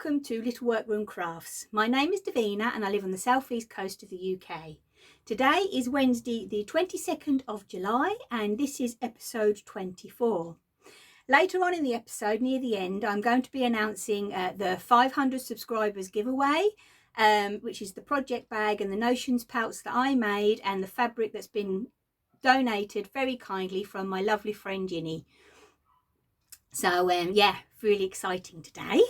welcome to Little Workroom Crafts. My name is Davina and I live on the southeast coast of the UK. Today is Wednesday the 22nd of July and this is episode 24. Later on in the episode, near the end, I'm going to be announcing the 500 subscribers giveaway, which is the project bag and the notions pouch that I made and the fabric that's been donated very kindly from my lovely friend Ginny. So yeah, really exciting today.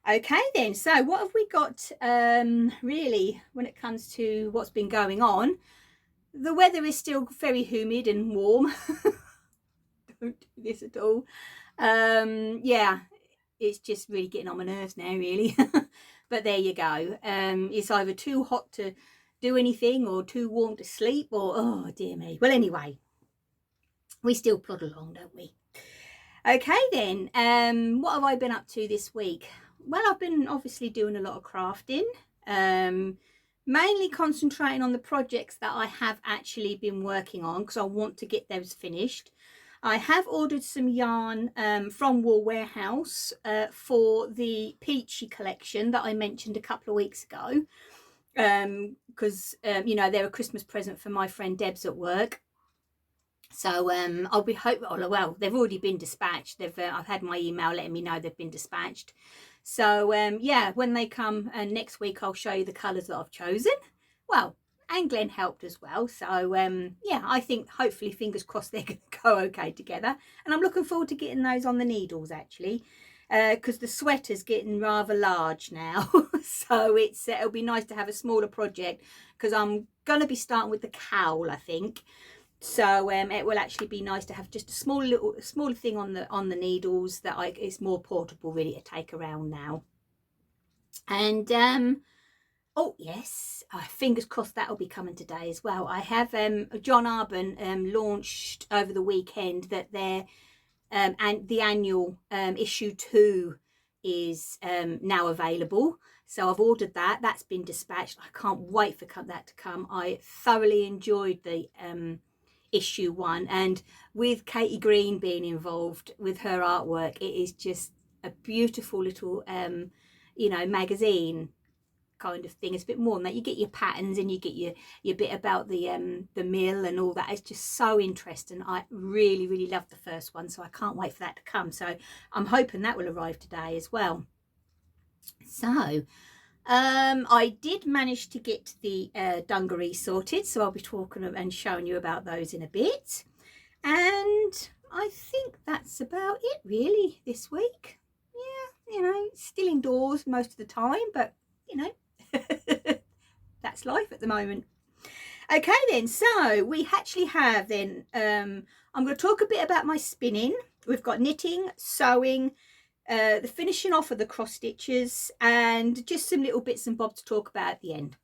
Okay then, so what have we got really when it comes to what's been going on? The weather is still very humid and warm. Don't do this at all. Yeah, it's just really getting on my nerves now, really. But there you go. It's either too hot to do anything or too warm to sleep or, oh dear me. Well, anyway, we still plod along, don't we? Okay then, what have I been up to this week? Well, I've been obviously doing a lot of crafting, mainly concentrating on the projects that I have actually been working on because I want to get those finished. I have ordered some yarn from Wool Warehouse for the Peachy collection that I mentioned a couple of weeks ago because, you know, they're a Christmas present for my friend Deb's at work. So I'll be well, they've already been dispatched. I've had my email letting me know they've been dispatched. So yeah, when they come next week, I'll show you the colours that I've chosen. Well, and Glenn helped as well. So yeah, I think hopefully, fingers crossed, they're going to go okay together. And I'm looking forward to getting those on the needles actually, because the sweater's getting rather large now. So it'll be nice to have a smaller project because I'm going to be starting with the cowl, I think. So it will actually be nice to have just a smaller thing on the needles that it's more portable really to take around now. And oh yes, fingers crossed that'll be coming today as well. I have John Arbon launched over the weekend that their and the annual issue 2 is now available. So I've ordered that. That's been dispatched. I can't wait for that to come. I thoroughly enjoyed the issue 1, and with Katie Green being involved with her artwork, it is just a beautiful little you know, magazine kind of thing. It's a bit more than that. You get your patterns and you get your bit about the mill and all that. It's just so interesting. I really loved the first one, so I can't wait for that to come. So I'm hoping that will arrive today as well. So I did manage to get the dungarees sorted, so I'll be talking and showing you about those in a bit. And I think that's about it really this week. Yeah, you know, still indoors most of the time, but you know, that's life at the moment. Okay then, so we actually have then, I'm going to talk a bit about my spinning. We've got knitting, sewing, the finishing off of the cross stitches, and just some little bits and bobs to talk about at the end.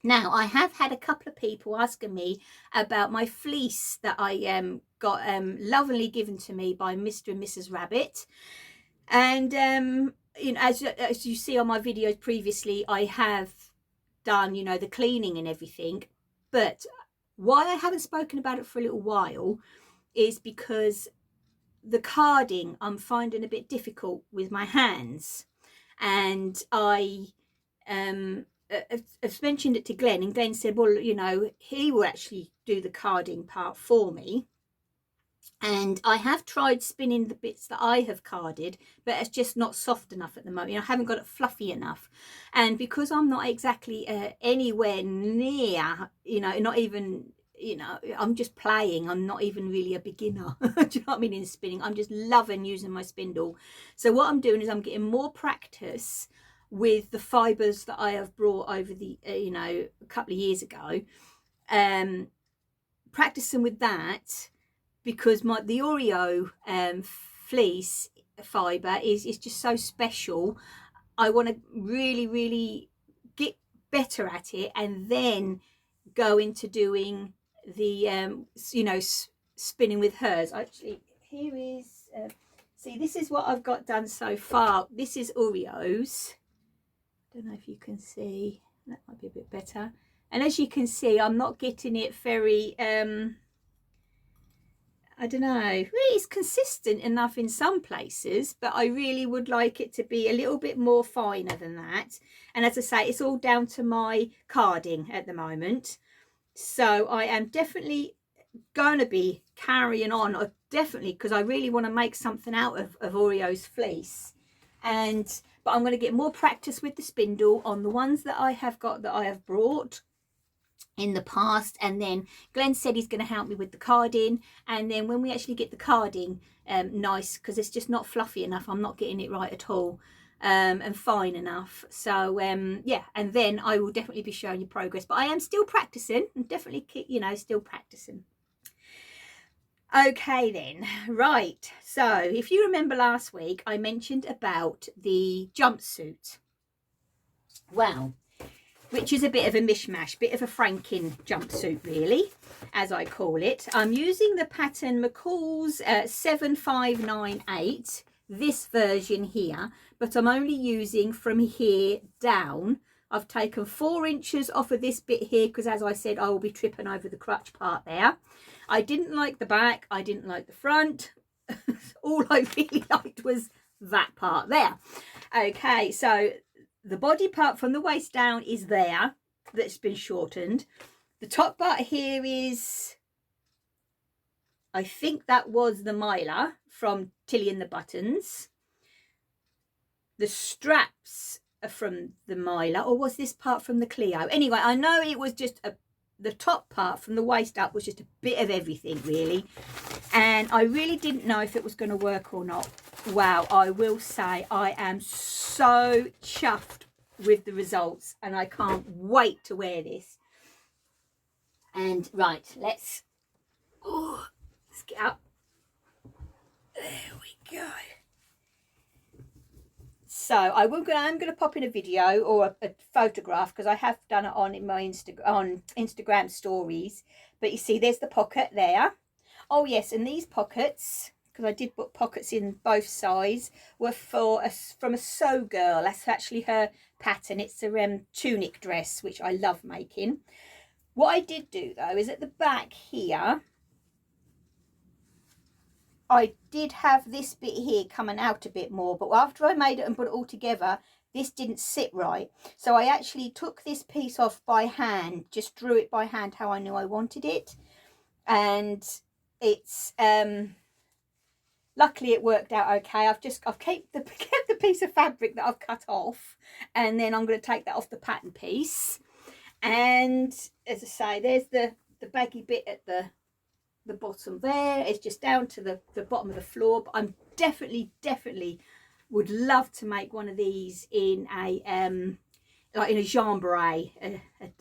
Now, I have had a couple of people asking me about my fleece that I got lovingly given to me by Mr. and Mrs. Rabbit. And you know, as you see on my videos previously, I have done, you know, the cleaning and everything. But why I haven't spoken about it for a little while is because the carding I'm finding a bit difficult with my hands, and I have mentioned it to Glenn, and Glenn said, well, you know, he will actually do the carding part for me. And I have tried spinning the bits that I have carded, but it's just not soft enough at the moment. You know, I haven't got it fluffy enough. And because I'm not exactly anywhere near, you know, not even, you know, I'm just playing. I'm not even really a beginner. Do you know what I mean, in spinning? I'm just loving using my spindle. So what I'm doing is I'm getting more practice with the fibres that I have brought over the, you know, a couple of years ago. Practicing with that, because the Oreo fleece fibre is just so special. I want to really get better at it and then go into doing the you know, spinning with hers. Actually, here is see, this is what I've got done so far. This is Oreos. I don't know if you can see, that might be a bit better. And as you can see, I'm not getting it very I don't know, it's consistent enough in some places, but I really would like it to be a little bit more finer than that. And as I say, it's all down to my carding at the moment. So I am definitely going to be carrying on, definitely, because I really want to make something out of Oreo's fleece. But I'm going to get more practice with the spindle on the ones that I have got, that I have brought in the past. And then Glenn said he's going to help me with the carding, and then when we actually get the carding nice, because it's just not fluffy enough, I'm not getting it right at all, and fine enough. So yeah, and then I will definitely be showing you progress, but I am still practicing, and definitely, you know, still practicing. Okay then, right, so if you remember last week I mentioned about the jumpsuit, well, which is a bit of a mishmash, bit of a Franken jumpsuit really, as I call it. I'm using the pattern McCall's 7598, this version here, but I'm only using from here down. I've taken 4 inches off of this bit here because, as I said, I will be tripping over the crutch part there. I didn't like the back, I didn't like the front. All I really liked was that part there. Okay, so the body part from the waist down is there, that's been shortened. The top part here is, I think that was the Myla from Tilly and the Buttons. The straps are from the Myla, or was this part from the Clio? Anyway, I know it was just the top part from the waist up was just a bit of everything really, and I really didn't know if it was going to work or not. Wow, I will say I am so chuffed with the results, and I can't wait to wear this. And right, let's get up. There we go. So I'm going to pop in a video or a photograph, because I have done it on my Instagram stories. But you see, there's the pocket there. Oh yes, and these pockets, because I did put pockets in both sides, were from a Sew Girl. That's actually her pattern. It's a tunic dress, which I love making. What I did do though is at the back here, I did have this bit here coming out a bit more, but after I made it and put it all together, this didn't sit right. So I actually took this piece off by hand, just drew it by hand how I knew I wanted it. And it's, luckily it worked out okay. I've kept the piece of fabric that I've cut off, and then I'm going to take that off the pattern piece. And as I say, there's the baggy bit at the bottom there. It's just down to the bottom of the floor. But I'm definitely would love to make one of these in a like in a chambray,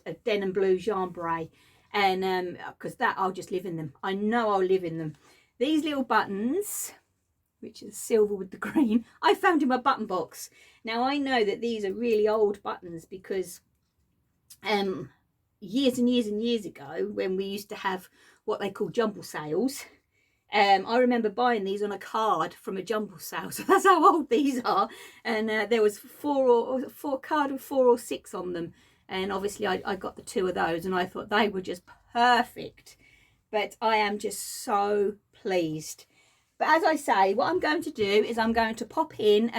a denim blue chambray, and because that I'll just live in them. I know I'll live in them. These little buttons, which is silver with the green, I found in my button box. Now I know that these are really old buttons, because years and years and years ago, when we used to have what they call jumble sales, I remember buying these on a card from a jumble sale. So that's how old these are. And there was four card with 4 or 6 on them, and obviously I got the 2 of those, and I thought they were just perfect. But I am just so pleased. But as I say, what I'm going to do is I'm going to pop in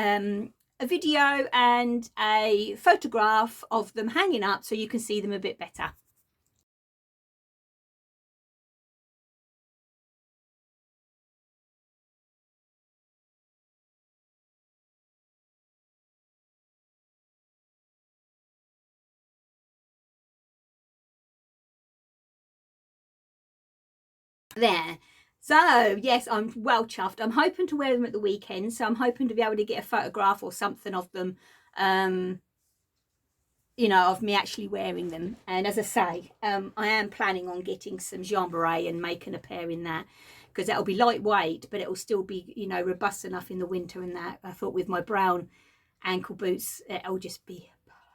a video and a photograph of them hanging up so you can see them a bit better. There. So yes, I'm well chuffed. I'm hoping to wear them at the weekend, so I'm hoping to be able to get a photograph or something of them, you know, of me actually wearing them. And as I say, I am planning on getting some chambray and making a pair in that, because that'll be lightweight, but it'll still be, you know, robust enough in the winter. And that, I thought, with my brown ankle boots, it'll just be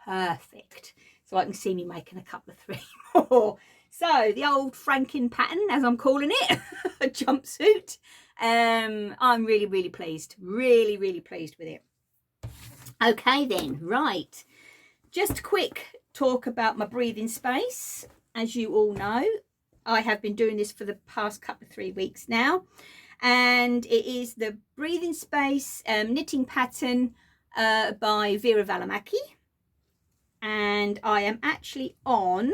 perfect. So I can see me making a couple of 3 more. So the old Franken pattern, as I'm calling it, a jumpsuit. I'm really pleased, really pleased with it. Okay then, right, just a quick talk about my breathing space. As you all know, I have been doing this for the past couple of 3 weeks now, and it is the Breathing Space knitting pattern by Veera Valimaki, and I am actually on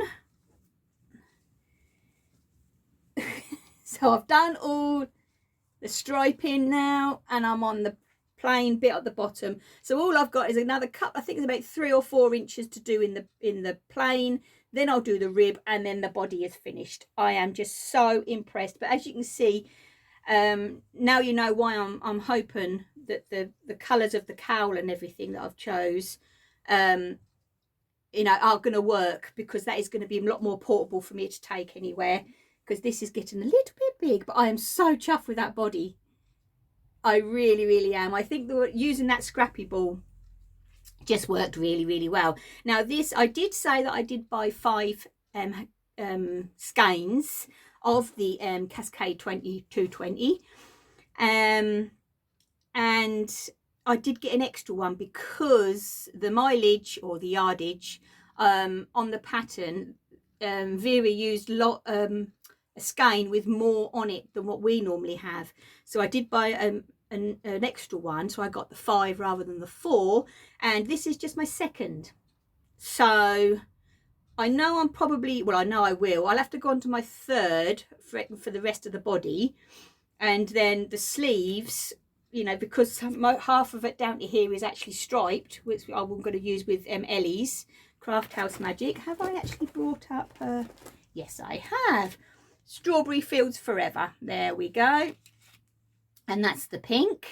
so I've done all the striping now, and I'm on the plain bit at the bottom. So all I've got is another couple, I think it's about 3 or 4 inches to do in the plain. Then I'll do the rib, and then the body is finished. I am just so impressed. But as you can see, now you know why I'm hoping that the colours of the cowl and everything that I've chose you know, are going to work, because that is going to be a lot more portable for me to take anywhere, because this is getting a little bit big. But I am so chuffed with that body. I really, really am. I think using that scrappy ball just worked really, really well. Now this, I did say that I did buy 5 skeins of the Cascade 2220, and I did get an extra one because the mileage or the yardage on the pattern, Veera used a skein with more on it than what we normally have. So I did buy an extra one, so I got the 5 rather than the 4, and this is just my second. So I know I'm probably, well, I know I will. I'll have to go on to my 3rd for the rest of the body, and then the sleeves, you know, because half of it down to here is actually striped, which I'm going to use with Ellie's Craft House Magic. Have I actually brought up yes, I have. Strawberry Fields Forever. There we go. And that's the pink.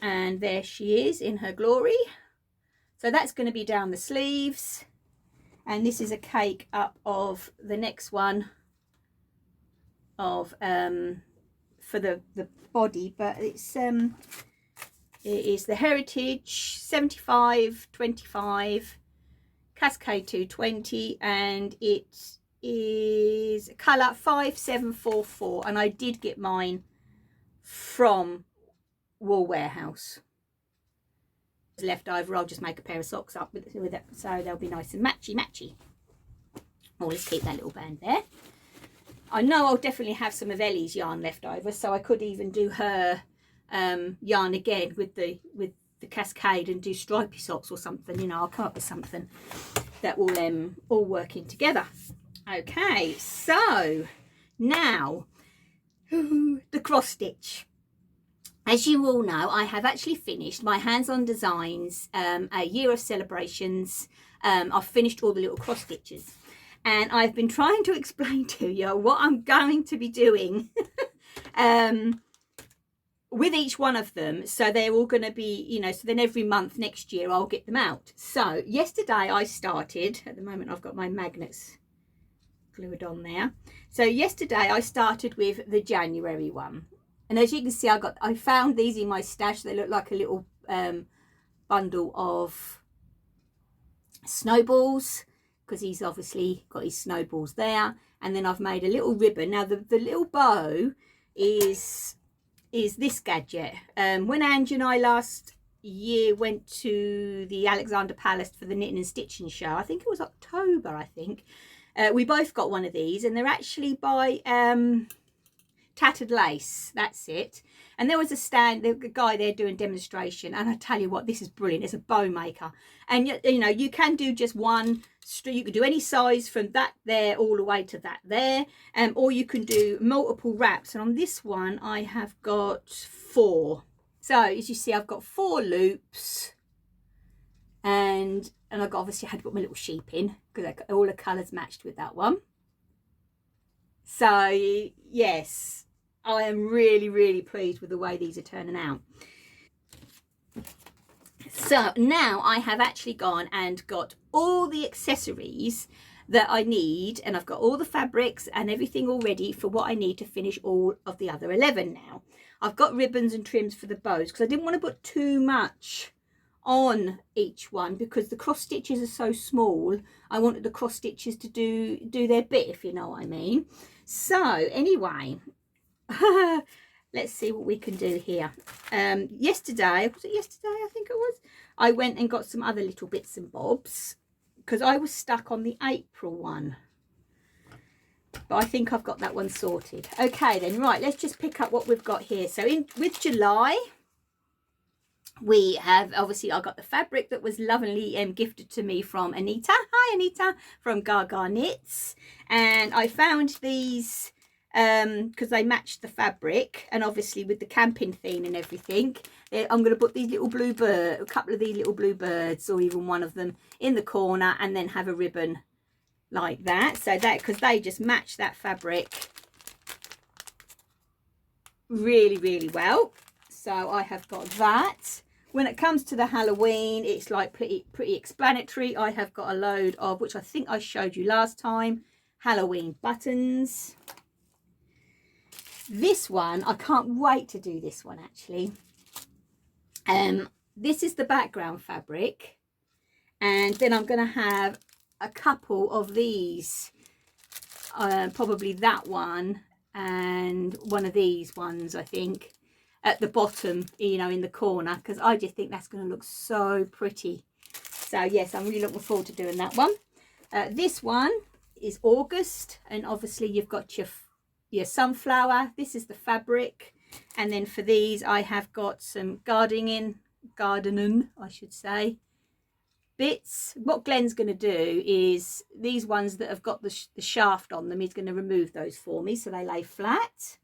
And there she is in her glory. So that's going to be down the sleeves. And this is a cake up of the next one of for the body, but it's it is the Heritage 7525 Cascade 220, and it is colour 5744, and I did get mine from Wool Warehouse. Left over, I'll just make a pair of socks up with it, so they'll be nice and matchy. Oh, let's keep that little band there. I know I'll definitely have some of Ellie's yarn left over, so I could even do her yarn again with the Cascade and do stripy socks or something. You know, I'll come up with something that will all work in together. Okay, so now the cross stitch. As you all know, I have actually finished my hands-on designs, a year of celebrations. I've finished all the little cross stitches, and I've been trying to explain to you what I'm going to be doing with each one of them. So they're all going to be, you know, so then every month next year I'll get them out. So yesterday I started, at the moment I've got my magnets glued on there. So yesterday I started with the January one. And as you can see, I found these in my stash. They look like a little bundle of snowballs, because he's obviously got his snowballs there. And then I've made a little ribbon. Now the little bow is this gadget. When Angie and I last year went to the Alexander Palace for the knitting and stitching show, I think it was October, I think, we both got one of these, and they're actually by Tattered Lace, that's it. And there was a guy there doing demonstration, and I tell you what, this is brilliant. It's a bow maker, and you know, you can do just one, you can do any size from that there all the way to that there, or you can do multiple wraps. And on this one I have got 4. So as you see, I've got 4 loops, and I obviously had to put my little sheep in because all the colours matched with that one. So yes, I am really, really pleased with the way these are turning out. So now I have actually gone and got all the accessories that I need, and I've got all the fabrics and everything all ready for what I need to finish all of the other 11 now. I've got ribbons and trims for the bows because I didn't want to put too much on each one, because the cross stitches are so small. I wanted the cross stitches to do their bit, if you know what I mean. So anyway, let's see what we can do here. Yesterday, was it yesterday? I think it was. I went and got some other little bits and bobs because I was stuck on the April one. but I think I've got that one sorted. Okay then, right, let's just pick up what we've got here. So with July, we have, obviously I got the fabric that was lovingly gifted to me from Anita. Hi Anita, from Gaga Knits. And I found these because they matched the fabric, and obviously with the camping theme and everything, I'm going to put these little blue bird, a couple of these little blue birds, or even one of them in the corner, and then have a ribbon like that. So that, because they just match that fabric really, really well. So I have got that. When it comes to the Halloween, it's like pretty explanatory. I have got a load of, which I think I showed you last time, Halloween buttons. This one, I can't wait to do this one actually. This is the background fabric, and then I'm going to have a couple of these, probably that one and one of these ones, I think, at the bottom, you know, in the corner, because I just think that's going to look so pretty. So yes, I'm really looking forward to doing that one. This one is August, and obviously you've got your sunflower. This is the fabric, and then for these I have got some gardening I should say, bits. What Glenn's going to do is these ones that have got the shaft on them, he's going to remove those for me so they lay flat.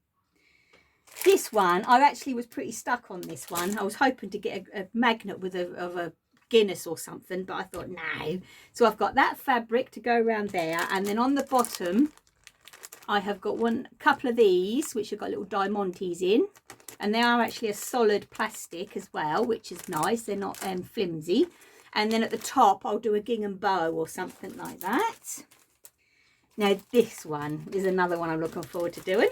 This one, I actually was pretty stuck on this one. I was hoping to get a magnet with a Guinness or something, but I thought no. So I've got that fabric to go around there, and then on the bottom I have got a couple of these which have got little diamantes in, and they are actually a solid plastic as well, which is nice. They're not flimsy. And then at the top I'll do a gingham bow or something like that. Now this one is another one I'm looking forward to doing.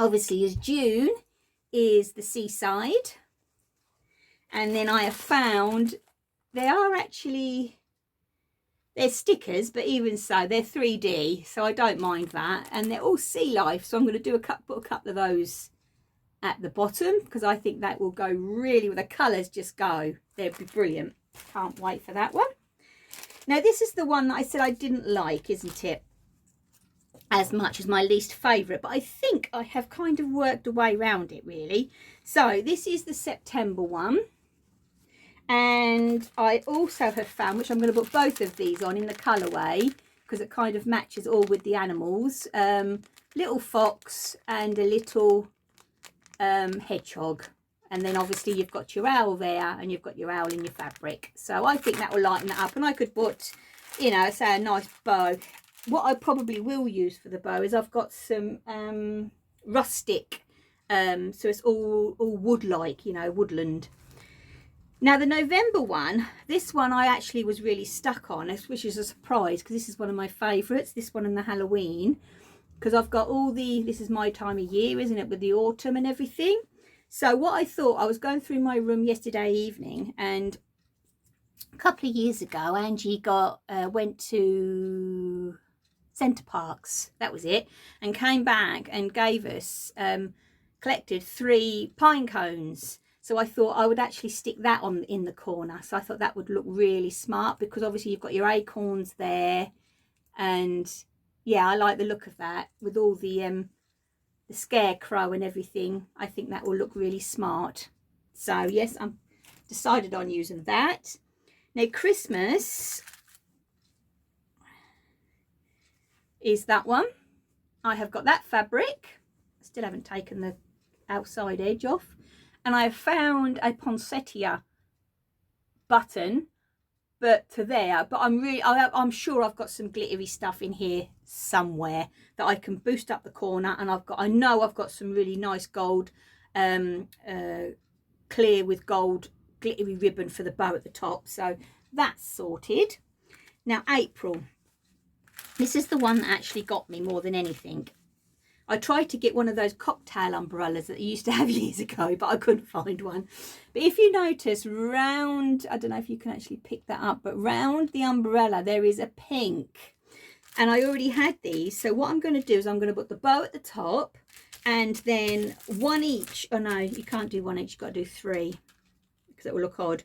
Obviously, as June is the seaside, and then I have found they are actually, they're stickers, but even so they're 3D, so I don't mind that, and they're all sea life, so I'm going to do put a couple of those at the bottom, because I think that will go really, with the colours just go, they'd be brilliant. Can't wait for that one. Now this is the one that I said I didn't like, isn't it, as much as my least favourite, but I think I have kind of worked a way around it really. So this is the September one, and I also have found, which I'm going to put both of these on in the colourway because it kind of matches all with the animals, little fox and a little hedgehog, and then obviously you've got your owl there, and you've got your owl in your fabric, so I think that will lighten it up. And I could put, you know, say a nice bow. What I probably will use for the bow is I've got some rustic, so it's all wood-like, you know, woodland. Now the November one, this one I actually was really stuck on, which is a surprise because this is one of my favourites, this one and the Halloween, because I've got all the, this is my time of year, isn't it, with the autumn and everything. So what I thought, I was going through my room yesterday evening, and a couple of years ago Angie went to Centre Parks, that was it, and came back and gave us, collected 3 pine cones. So I thought I would actually stick that on in the corner. So I thought that would look really smart, because obviously you've got your acorns there, and yeah, I like the look of that with all the scarecrow and everything. I think that will look really smart. So yes, I'm decided on using that. Now Christmas is that one. I have got that fabric. Still haven't taken the outside edge off, and I have found a poinsettia button, but I'm sure I've got some glittery stuff in here somewhere that I can boost up the corner, and I know I've got some really nice gold, clear with gold glittery ribbon for the bow at the top, so that's sorted. Now April, this is the one that actually got me more than anything. I tried to get one of those cocktail umbrellas that I used to have years ago, but I couldn't find one. But if you notice round, I don't know if you can actually pick that up, but round the umbrella there is a pink. And I already had these, so what I'm going to do is I'm going to put the bow at the top, and then one each. Oh no, you can't do one each, you've got to do 3, because it will look odd.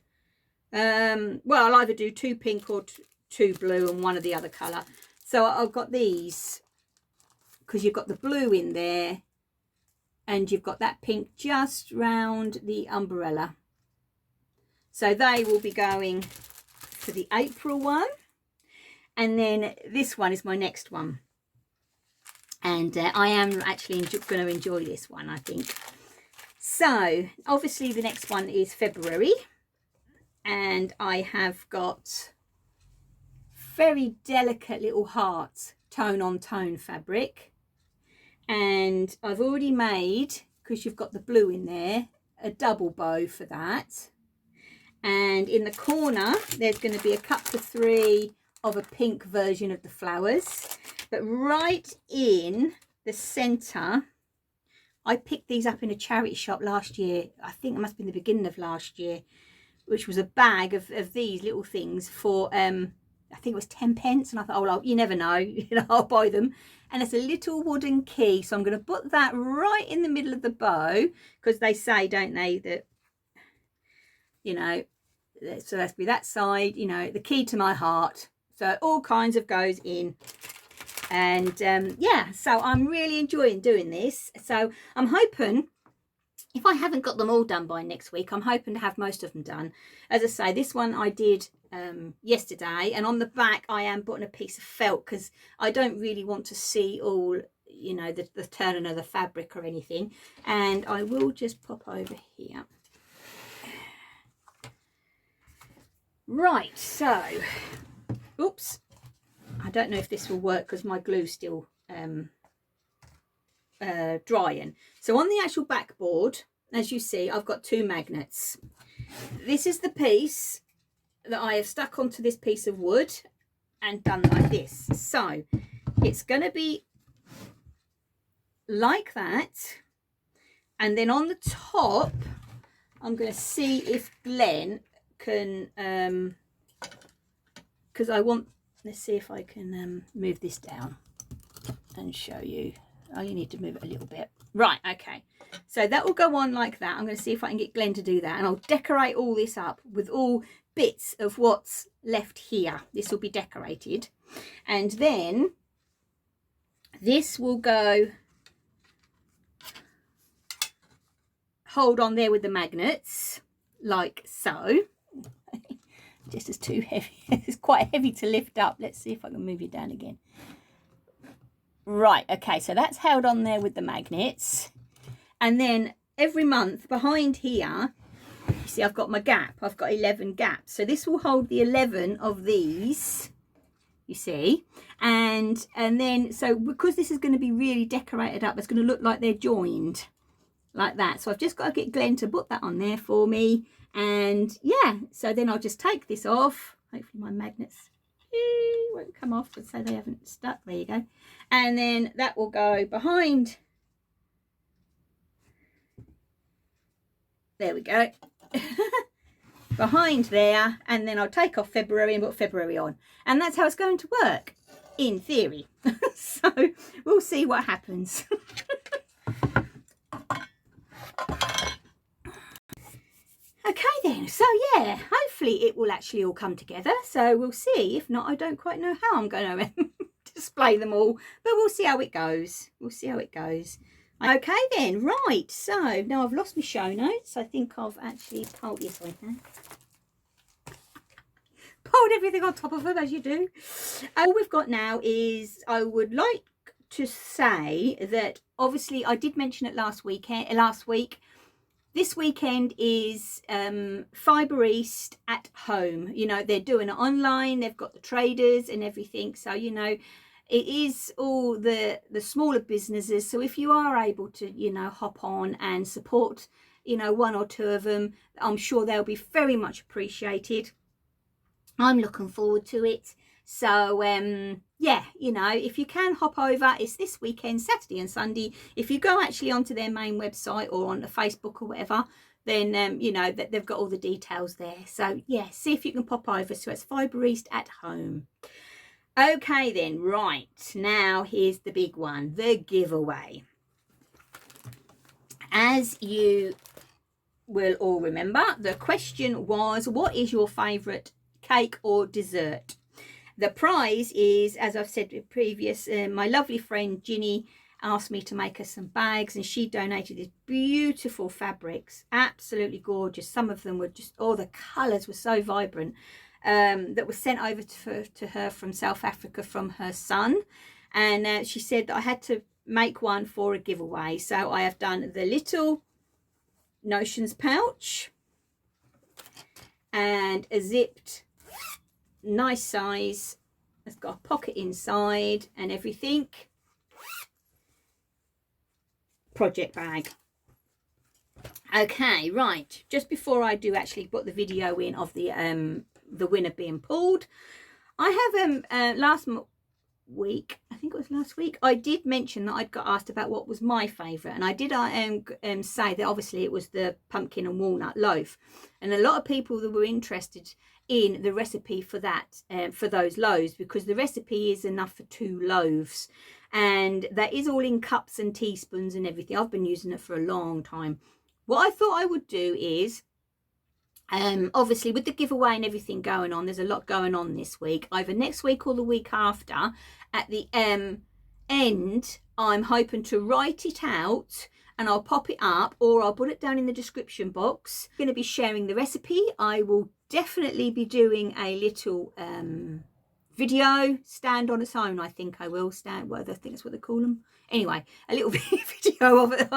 Well, I'll either do 2 pink or 2 blue and one of the other colour. So I've got these because you've got the blue in there and you've got that pink just round the umbrella. So they will be going for the April one. And then this one is my next one. And I am actually going to enjoy this one, I think. So obviously the next one is February. And I have got very delicate little heart tone on tone fabric. And I've already made, because you've got the blue in there, a double bow for that. And in the corner, there's going to be a cut to 3 of a pink version of the flowers. But right in the centre, I picked these up in a charity shop last year. I think it must have been the beginning of last year, which was a bag of these little things for, I think it was 10 pence. And I thought, oh, well, you never know, you know, I'll buy them. And it's a little wooden key. So I'm going to put that right in the middle of the bow, because they say, don't they, that, you know, so that's be that side, you know, the key to my heart. So all kinds of goes in. And yeah, so I'm really enjoying doing this. So I'm hoping, if I haven't got them all done by next week, I'm hoping to have most of them done. As I say, this one I did yesterday, and on the back I am putting a piece of felt, because I don't really want to see all, you know, the turning of the fabric or anything. And I will just pop over here. Right, so, oops, I don't know if this will work because my glue's still drying. So on the actual backboard, as you see, I've got 2 magnets. This is the piece that I have stuck onto this piece of wood and done like this. So it's going to be like that. And then on the top, I'm going to see if Glenn can, because I want, let's see if I can move this down and show you. Oh, you need to move it a little bit. Right, okay. So that will go on like that. I'm going to see if I can get Glenn to do that. And I'll decorate all this up with all bits of what's left here. This will be decorated. And then this will go, hold on there with the magnets, like so. Just as too heavy. It's quite heavy to lift up. Let's see if I can move it down again. Right, okay, so that's held on there with the magnets. And then every month behind here, you see I've got my gap. I've got 11 gaps. So this will hold the 11 of these, you see. And then, so because this is going to be really decorated up, it's going to look like they're joined like that. So I've just got to get Glenn to put that on there for me. And yeah, so then I'll just take this off. Hopefully my magnets won't come off, but so they haven't stuck. There you go. And then that will go behind. There we go. Behind there. And then I'll take off February and put February on. And that's how it's going to work, in theory. So we'll see what happens. Okay then, so yeah, hopefully it will actually all come together. So we'll see. If not, I don't quite know how I'm going to display them all, but we'll see how it goes. We'll see how it goes. Okay then, right, so now I've lost my show notes. I think I've actually pulled, yes I can. Pulled everything on top of them, as you do. All we've got now is, I would like to say that obviously I did mention it last week. This weekend is Fibre East at home. You know, they're doing it online. They've got the traders and everything. So, you know, it is all the smaller businesses. So if you are able to, you know, hop on and support, you know, 1 or 2 of them, I'm sure they'll be very much appreciated. I'm looking forward to it. So yeah, you know, if you can hop over, it's this weekend, Saturday and Sunday. If you go actually onto their main website or on the Facebook or whatever, then you know that they've got all the details there. So yeah, see if you can pop over. So it's Fibre East at home. Okay then, right, now here's the big one, the giveaway. As you will all remember, the question was, what is your favourite cake or dessert? The prize is, as I've said previous, my lovely friend Ginny asked me to make her some bags, and she donated these beautiful fabrics, absolutely gorgeous. Some of them were just, oh, the colours were so vibrant, that was sent over to her from South Africa from her son. And she said that I had to make one for a giveaway. So I have done the little notions pouch and a zipped, nice size. It's got a pocket inside and everything. Project bag. Okay, right. Just before I do actually put the video in of the winner being pulled, I have last week, I think it was last week, I did mention that I'd got asked about what was my favourite, and I did say that obviously it was the pumpkin and walnut loaf, and a lot of people that were interested in the recipe for that, for those loaves, because the recipe is enough for 2 loaves, and that is all in cups and teaspoons and everything. I've been using it for a long time. What I thought I would do is, obviously with the giveaway and everything going on, there's a lot going on this week, either next week or the week after. At the end, I'm hoping to write it out and I'll pop it up, or I'll put it down in the description box. I'm going to be sharing the recipe. I will definitely be doing a little video, stand on its own. I think I will stand, well, I think that's what they call them. Anyway, a little video of it,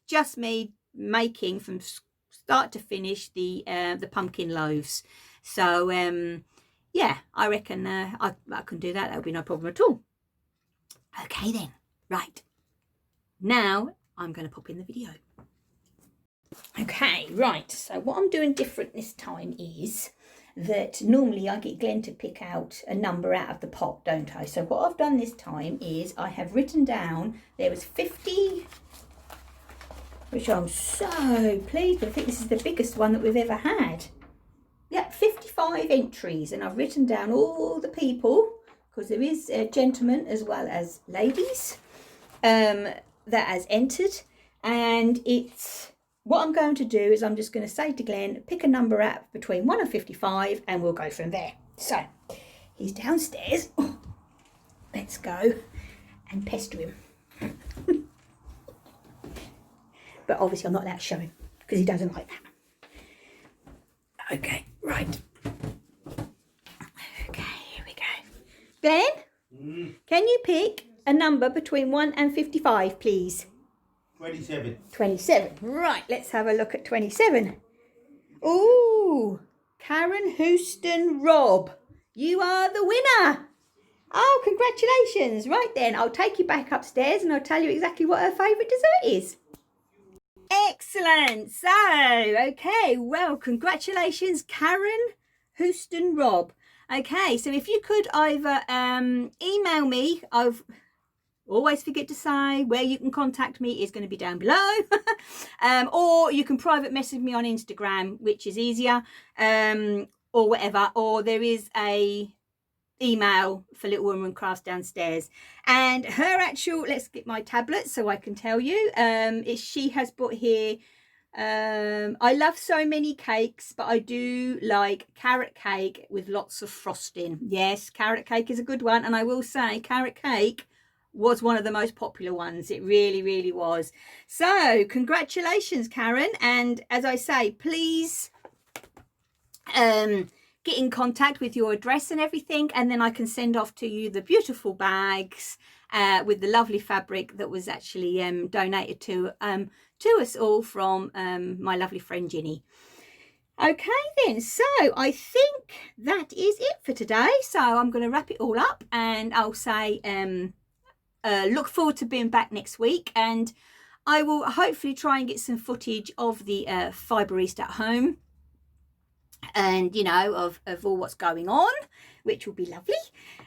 just me making from start to finish the pumpkin loaves. So yeah, I reckon I can do that. That'll be no problem at all. Okay then, right, now I'm going to pop in the video. Okay, right, so what I'm doing different this time is that normally I get Glenn to pick out a number out of the pot, don't I? So what I've done this time is I have written down, there was 50, which I'm so pleased with. I think this is the biggest one that we've ever had. Yep, 55 entries, and I've written down all the people, because there is gentlemen as well as ladies that has entered. And it's, what I'm going to do is I'm just going to say to Glenn, pick a number out between 1 and 55 and we'll go from there. So he's downstairs. Oh, let's go and pester him. But obviously I'm not allowed to show him because he doesn't like that. Okay, right. Okay, here we go. Glenn, can you pick a number between 1 and 55, please? 27. 27. Right, let's have a look at 27. Ooh, Karen Houston Robb, you are the winner. Oh, congratulations. Right then, I'll take you back upstairs and I'll tell you exactly what her favourite dessert is. Excellent. So, okay, well, congratulations, Karen Houston Robb. Okay, so if you could either email me, I've always forget to say where you can contact me is going to be down below, or you can private message me on Instagram, which is easier, or whatever, or there is a email for Little Woman Crafts downstairs. And her actual, let's get my tablet so I can tell you, she has put here, I love so many cakes, but I do like carrot cake with lots of frosting. Yes, carrot cake is a good one, and I will say carrot cake was one of the most popular ones. It really, really was. So congratulations, Karen. And as I say, please get in contact with your address and everything, and then I can send off to you the beautiful bags with the lovely fabric that was actually donated to us all from my lovely friend Ginny. Okay then, so I think that is it for today. So I'm going to wrap it all up, and I'll say look forward to being back next week, and I will hopefully try and get some footage of the Fiberiste at home, and you know, of all what's going on, which will be lovely.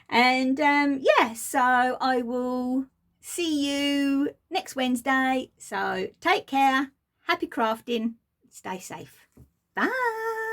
And yeah, so I will see you next Wednesday. So take care, happy crafting, stay safe, bye.